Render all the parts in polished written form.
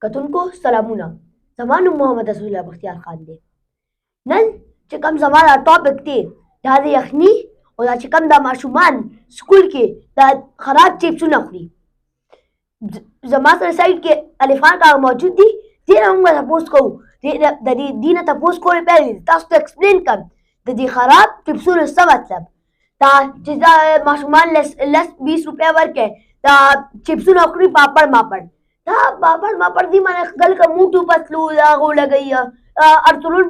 کتونکو سلامونه. زما نوم محمد رسول الله بختیار خان دی. نن چې کوم زما دا ټاپک دی دا د یخني او دا چې کوم دا ماشومان سکول کې دا خراب چپسونه خوري. زما سره سایډ کې الفان کاغه موجود دي. دې نه موږ تپوس کوو د دې نه تپوس کول پیل دي تاسو ته ایکسپلین کړم د دې خراب چپسونو څه مطلب دا چې دا ماشومان لس 20 روپیا ورکړي دا چپسونه خوري پاپړ ماپړ دا پاپړ ماپړ دي باندې خپل کا موټو پتلو دا غو لګي ارتلول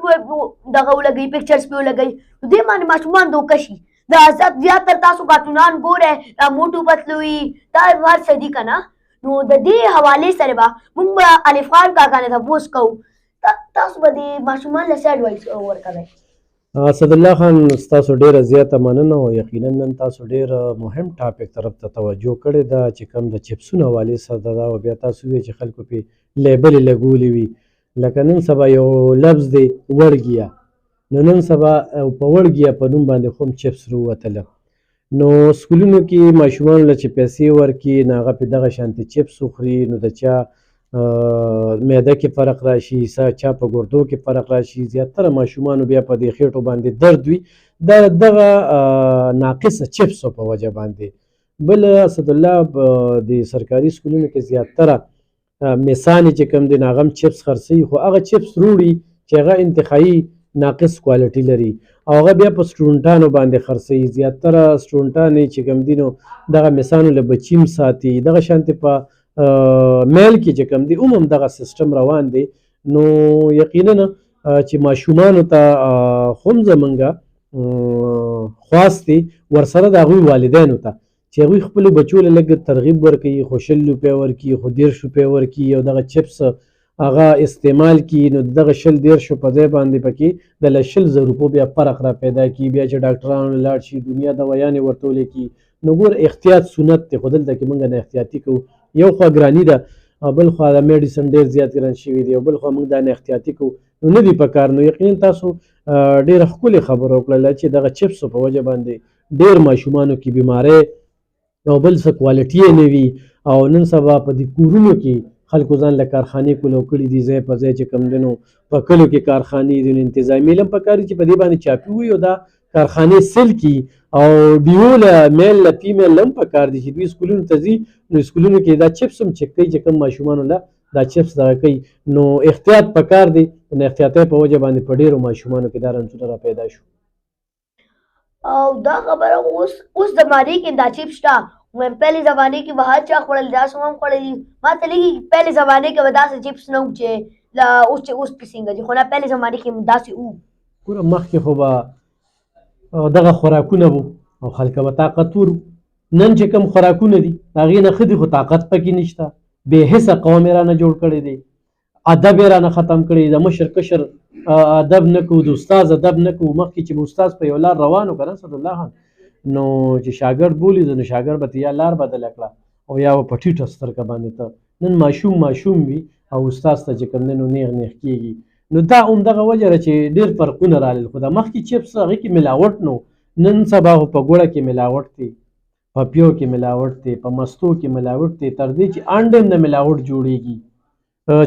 دغه لګي پکچرز په لګي دې باندې ماشومان دوکشي دا زیاتره تاسو کارټونان ګوره دا موټو پتلوي دا ور صدی کنه نو د دې حواله سره به موږ به الفان کاکا نه تاسو کوو تاسو به د ماشومان له څه اډوایس ورکوئ. اسد الله خان تاسو ډیره زیاته مننه او یقینا نن تاسو ډیر مهم ټاپک طرف ته توجه کړې ده چې کوم د چپسونو حوالې سره ده او بیا تاسو وی چې خلکو په لیبل لګولې وي لکه نن سبا یو لفظ دی وړګیا نو نن سبا په وړګیا په نوم باندې خو چپس وروتله نو سکولونو کې ماشومان له چې پیسې ورکړي نو هغه په دغه شانتي چپس وخوري نو د چا معده کې فرق راشي چا په ګردو کې فرق راشي زیاتره ماشومانو بیا په دې خېټو باندې درد وي د دغه ناقصه چپسو په وجه باندې بل اسد الله د سرکاري سکولونو کې زیاتره میسانې چې کوم دي هغه هم چپس خرڅوي خو هغه چپس روړي چې هغه انتهایي ناقص کوالټي لري او هغه بیا په سټوډنټانو باندې خرڅوي زیاتره سټوډنټان چې کوم دي نو دغه میسانو له بچیم ساتي دغه شانتې په میل کې چې کوم دی هم دغه سیستم روان دی نو یقینا چې ماشومانو ته خو زمونږ خواست دی ورسره د هغوی والدینو ته چې هغوی خپلو بچو له لږ ترغیب ورکوي خو 100 روپۍ ورکړي خو 10 روپۍ ورکړي او دغه چپس هغه استعمال کړي نو دغه 100 په ځای باندې پکې د 100 روپو بیا فرق را پیدا کړي بیا چې ډاکټرانو لاړ شي دنیا دوایانې ورته ولګي نو ګور احتیاط سنت دی خو دلته کې موږ نه احتیاطي کوو یو خوا ګراني ده بل خوا د میډیسن ډېر زیات ګران شوي دي او بل خوا موږ دا نه احتیاطي کوو نو نه دي په کار نو یقینا تاسو ډېره ښکلې خبره وکړله چې دغه چپسو په وجه باندې ډېر ماشومانو کې بیمارۍ او بل څه کوالټي یې نه وي او نن سبا په دې کورونو کې خلکو ځان له کارخانې کولو کړي دي ځای په ځای چې کوم دی نو په کلیو کې کارخانې دي نو انتظامي علم پکار دي چې په دې باندې چاپي وي او دا کارخانې سیل کړي او ډیو له میل له فیمیل هم پکار دي چې دوی سکولونو ته ځي نو سکولونو کې دا چپس هم چک کوي چې کوم ماشومانو له دا چپس دغه کوي نو احتیاط پکار دی نو احتیاطۍ په وجه باندې په ډېرو ماشومانو کې دا رنځونه را پیدا شو او دا خبره اوس زمانه کې دا چپس شته پہلے زمانے کی وہ ہر چا خوڑل دا سوم خوڑلی ما ته لګي پہلے زمانے کې ودا سه چپس نو چې لا اوس پسینګ دي خو نه پہلے زمانے کې داسې وو ګوره مخکې خو به دغه خوراکونه وو او خلک به طاقت ورو نن چې کوم خوراکونه دي هغې نه ښه دي خو طاقت پکې نشته بې حسه قوم یې رانه جوړ کړی دی ادب یې رانه ختم کړی د مشر کشر ادب نه کوو د استاد ادب نه کوو مخکې چې به استاد په یو لار روان و که نه اسدالله خان نو چې شاګرد بولي نو شاګرد به یا لار بدله کړه او یا به په ټیټه سترګه باندې ته نن ماشوم وي او استاد ته چې کوم دی نو نیغ کېږي نو دا همدغه وجه ده چې ډېر فرقونه رالل خو د مخکې چپس هغې کې ملاوټ نو نن سبا خو په ګوړه کې ملاوټ دی په پیو کې ملاوټ دی په مستو کې ملاوټ دی تر دې چې انډ هم د ملاوټ جوړېږي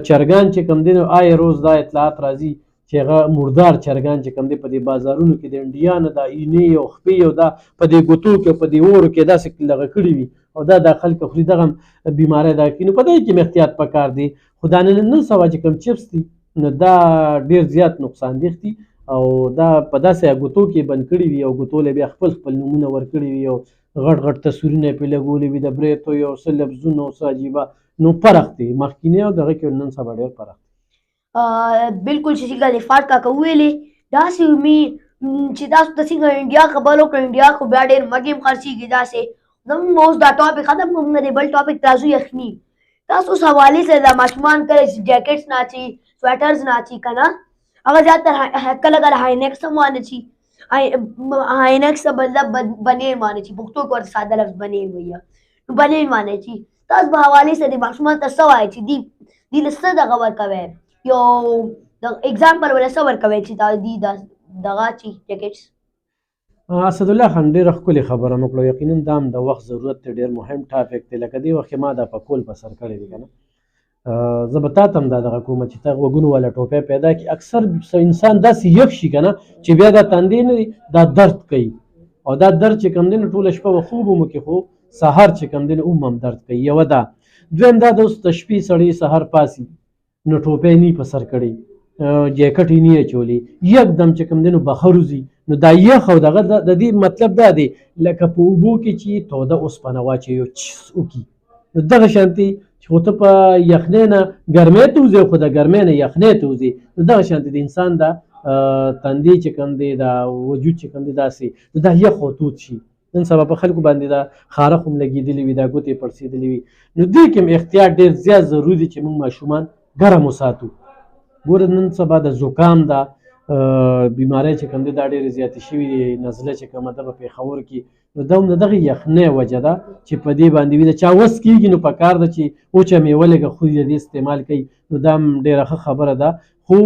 چرګان چې کوم دی نو آی روز دا اطلاعات راځي چې هغه مردار چرګان چې کوم دی په دې بازارونو کې د انډیا نه دا اینې او خپې او دا په دې ګوتو کې په دې اورو کې داسې لغه کړي وي او دا خلک خوري دغه بیماری دا کوي نو په دې کې احتیاط پکار دی خو دا نن سبا چې کوم چپس دي نو دا ډېر زیات نقصان دیخ دي او دا په داسې ګوتو کې بند کړي وي او ګوتو له بیا خپل نومونه ورکړي وي او غټ تصویرونه یې پرې لګولي وي د بریتو یو څه لفظونه او څه عجیبه نو فرق دی مخکینی او دغه کې نن سبا ډېر فرق دی بالکل چې څنګه الفات کاکا ویلې داسې مې چې تاسو ته څنګه انډیا خبر وکړه انډیا خو بیا ډېر مګې هم خرڅېږي داسې زموږ اوس دا ټاپک ختم کوم نه دی بل ټاپک راځو یخني تاسو اوس حوالې سره دا ماشومان کله چې جیکټس نه اچي سویټرز نه اچي که نه هغه زیاتره کله کله هاینیکس هم وانه چي هاینیکس مطلب بنین وانه چي پښتو کې ورته ساده لفظ بنین وایي نو بنین وانه چي تاسو په حوالې سره د ماشومانو ته څه وایئ چې دوی له څه دغه ورکوئ یو اگزامپل ولا څه ورکوئ چې دا دوی دغه چي جیکټس اسدالله خان ډېره ښکلې خبره مو کړه یقینا دا هم د وخت ضرورت دی ډېر مهم ټاپک دی لکه دې وخت کې ما دا په کول په سر کړی دی که نه زه به تا ته هم دا دغه کومه چې ته غوږونو والا ټوپی پیدا کړي. اکثر انسان داسې یخ شي که نه چې بیا دا تندی نه دی دا درد کوي، او دا درد چې کوم دی نو ټوله شپه به خوب هم وکړي خو سهار چې کوم دی نو هم درد کوي. یوه دا. دویم دا د اوس د شپې سړی سهار پاسي نو ټوپی نه په سر کړی، جیکټ یې نه اچولی، یکدم چې کوم دی نو بخر وځي، نو دا یخ او دغه د دې مطلب دا دی لکه په اوبو کې چې توده اوسپنه واچوي او چس وکړي، نو دغه شانتې چې خو ته په یخنۍ نه ګرمۍ ته وځې خو د ګرمۍ نه یخنۍ ته وځې، نو دغه شانتې د انسان دا تندی چې کوم دی دا وجود چې کوم دی داسې نو دا یخ او تود شي. نن سبا په خلکو باندې دا خارښ هم لګېدلي وي، دا ګوتې پړسېدلې وي، نو دې کې هم احتیاط ډېر زیات ضروري دی چې موږ ماشومان ګرم وساتو. ګوره نن سبا د زکام دا بیماری چې کوم دی دا ډېرې زیاتې شوي دي، نزله چې کومه ده په پېښور کې، نو دا هم د دغې یخنۍ وجه ده چې په دې باندې وي. د چا وس کېږي نو پکار ده چې وچه میوه لږه خوري، د دې استعمال کوي، نو دا هم ډېره ښه خبره ده. خو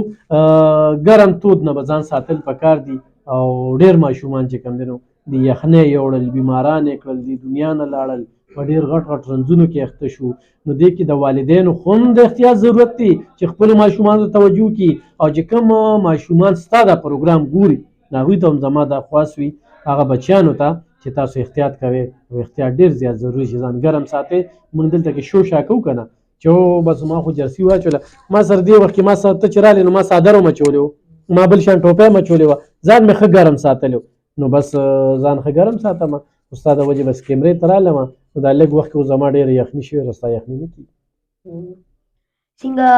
ګرم تود نه به ځان ساتل پکار دي، او ډېر ماشومان چې کوم دی نو د یخنۍ یوړل، بیماران یې کړل، د دنیا نه لاړل، په ډېر غټ غټ رنځونو کې اخته شو. نو دې کې د والدینو خو هم د احتیاط ضرورت دی چې خپلو ماشومانو ته توجه کړي، او چې کوم ماشومان ستا دا پروګرام ګوري هغوی ته هم زما دا خواست وي هغه بچیانو ته چې تاسو احتیاط کوئ، او احتیاط ډېر زیات ضروري چې ځان ګرم ساتئ. موږ دلته کې شوشا کوو که نه چې بس ما خو جرسي واچوله، ما سره دې وخت کې ما سره ته چې رالې نو ما څادر ومچولی و، ما بل شان ټوپی مچولی وه، ځان مې ښه ګرم ساتلی و، نو بس ځان ښه ګرم ساتم. خو ستا د وجې بس کیمرې ته رالم نو دا لږ وخت کې خو زما ډېره یخني شوې ده، ستا یخني نه کېږي. څنګه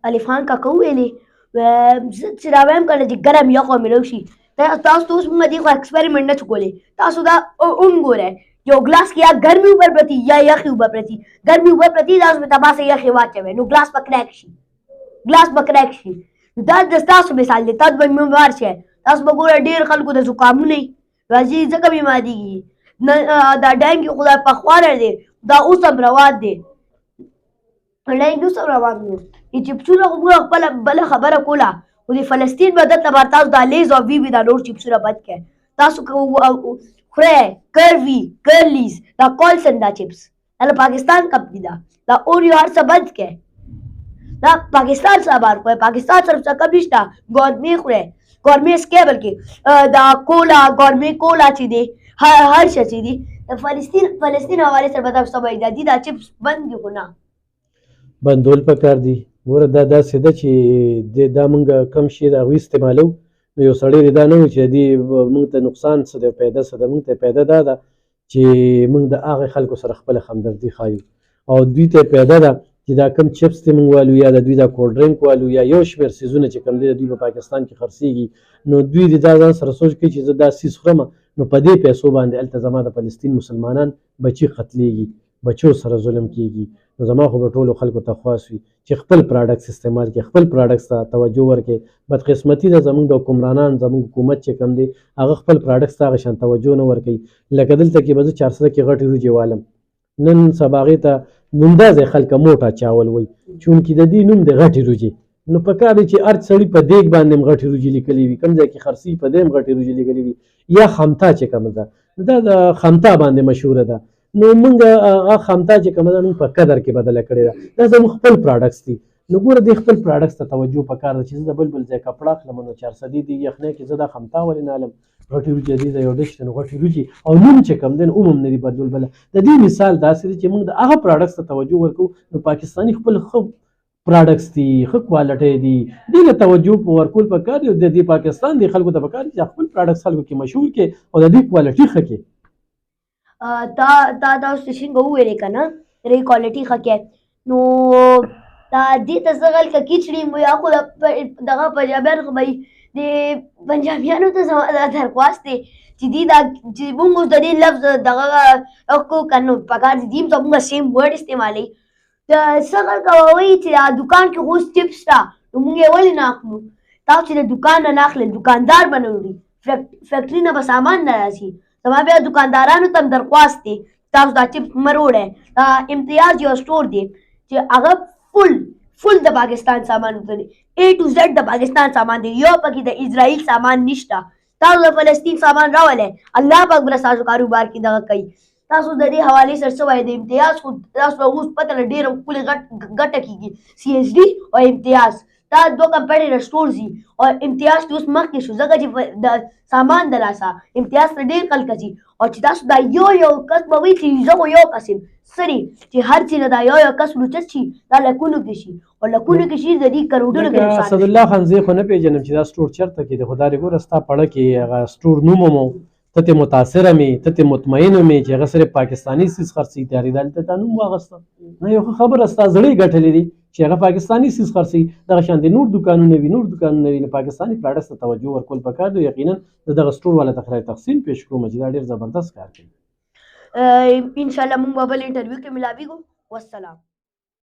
الف خان کاکا وویلې زه چې را وایم که نه چې ګرم یخ او میلو شي، تاسو ته اوس موږ دې خو ایکسپریمنټ نه شو کولی، تاسو دا وګورئ یو ګلاس کې یا ګرمې اوبه پرتې یا یخې اوبه پرتې، ګرمې اوبه پرتې تاسو به تماسه یخې واچوئ نو ګلاس به کرک شي، ګلاس به کرک شي. دا د ستاسو مثال دی، تاسو به بیمار شئ. تاسو به ګوره ډېر خلکو د زکامونه راځي ځکه بیمارېږي، دا ډنګ خدای پخوا نه دی، دا اوس هم روان دی، ډنګ اوس هم روان دی. چپسونه خو موږ خپله بله خبره کوله، خو د فلسطین به دلته به تاسو دا لیز او وي دا نور چپسونه بند کړئ. تاسو خورئ کروي، کرلیز، دا کالسن دا چپس دا له پاکستان کمپني ده، دا اوریو هر څه بند کړئ، دا پاکستان سره بار کوئ، پاکستان سره څه کم نشته. ګورمې خورئ، ګورمې سکیبل کې دا کولا ګورمې کولا چې دی هر شی چې دی د فلسطین حوالې سره به تاسو ته وایي دا چپس بند دي خو نه بندول پکار دي. ګوره دا داسې ده چې دا موږ کم شي د هغوی استعمالو، نو یو سړی دې دا نه وي چې دې موږ ته نقصان څه دی پیدا څه ده. موږ ته پیدا دا ده چې موږ د هغې خلکو سره خپله همدردي ښایو، او دوی ته پیدا ده چې دا کم چپس دی موږ والو یا د دوی دا کولډ ډرنک والو یا یو شمېر څیزونه چې کوم دی د دوی په پاکستان کې خرڅېږي، نو دوی دې دا ځان سره سوچ کوي چې زه دا څیز خورم نو په دې پیسو باندې هلته زما د فلسطین مسلمانان بچي قتلېږي، بچو سره ظلم کېږي. نو زما خو به ټولو خلکو ته خواست وي چې خپل پراډکټس استعمال کړي، خپل پراډکټس ته توجه ورکړي. بدقسمتي ده زموږ د حکمرانان زموږ حکومت چې کوم دی هغه خپل پراډکټس ته هغه شان توجه نه ورکوي. لکه دلته کې به زه 400 کې غټې وریجې والم، نن سبا هغې ته نومدازې خلکه موټه چاول وایي چونکې د دې نوم دی غټې وریجې. نو پکار دی چې هر سړي په دیګ باندې هم غټې وریجې لیکلي وي، کوم ځای کې خرڅي په دې هم غټې وریجې لیکلي وي، یا خمتا چې کومه ده دا د خمتا باندې مشهوره ده. نو موږ هغه خمتا چې کومه ده موږ په قدر کې بدله کړې ده، دا زموږ خپل پراډکټس دي. نو ګوره دې خپل پراډکټس ته توجه پکار ده چې زه د بل ځای کپړه اخلم نو 400 دي یخنۍ کې زه دا خمتا ولې نه الم، غټې وریجې دي د یو ډش ته نو غټې وریجې او نوم چې کوم دی هم نه دي بدلول. بله د دې مثال داسې دی چې موږ د هغه پراډکټس ته توجه ورکوو، نو پاکستاني خپل ښه پراډکټس دي، ښه کوالټۍ دي، دې له توجه ورکول پکار دي. د دې پاکستان دي خلکو ته پکار دي چې خپل پراډکټس خلکو کې مشهور کړي او د دې کوالټي ښه کړي. تا اوس څنګه وویلې که نه دې کوالټي ښه کړې، نو دا دې ته زه غل که کچړي مو یا خو دغه پنجابیان خو به د پنجابیانو ته زما دا درخواست دی چې دې دا چې مونږ اوس د دې لفظ دغه کوو که نو پکار دي دې ته مونږ سیم ورډ استعمالوي. څه خلکه به وایي چې دوکان کې خو اوس چپس شته نو مونږ یې ولې نه اخلو. تاسو چې د دوکان نه نه اخلئ دوکاندار به نه وړي، فیکټري نه به سامان نه راسي. زما بیا دوکاندارانو ته هم درخواست دی تاسو دا چپس مه وړئ. امتیاز یو سټور دی چې هغه فل د پاکستان سامان دی، A to Z د پاکستان سامان دی، یو پکې د اسرائیل سامان نشته. تاسو د فلسطین سامان راولئ، الله پاک به ستاسو کاروبار کې دغه کوي. تاسو د دې حوالې سره څه وایي د امتیاز خو تاسو ته اوس پته ده ډېره ښکلې ګټه کېږي CSD او امتیاز دا دوه کمپیټیټر سټورز دي او امتیاز کې اوس مخکې شو ځکه چې د سامان د لاسه امتیاز ته ډېر خلک ځي او چې تاسو دا یو کس به وي چې زه خو یو کس یم سړي چې هر څه نه دا یو کس لوچت شي دا لکونو کې شي او لکونو کې شي د دې کروڑونو کې نقصان اسد الله خان زه خو نه پیژنم چې دا سټور چېرته کې دی خو دا ګوره ستا پړه کې هغه سټور نوم ومو ته ترې متاثره مې ته ترې مطمئنه مې چې هغه صرف پاکستاني څیز خرڅوي تیارې دلته تا نوم واخیسته نه یو ښه خبره ستا زړه یې ګټلې دي چې هغه پاکستاني څیز خرڅوي دغه شان دي نور دوکانونه وي نو پاکستاني پراډکټس ته توجه ورکول پکار دی یقینا د دغه سټور والا ته خدای تحسین پیش کړو چې دا ډېر زبردست کار کوي انشاءالله موږ به بل انټرویو کې ملاویږو والسلام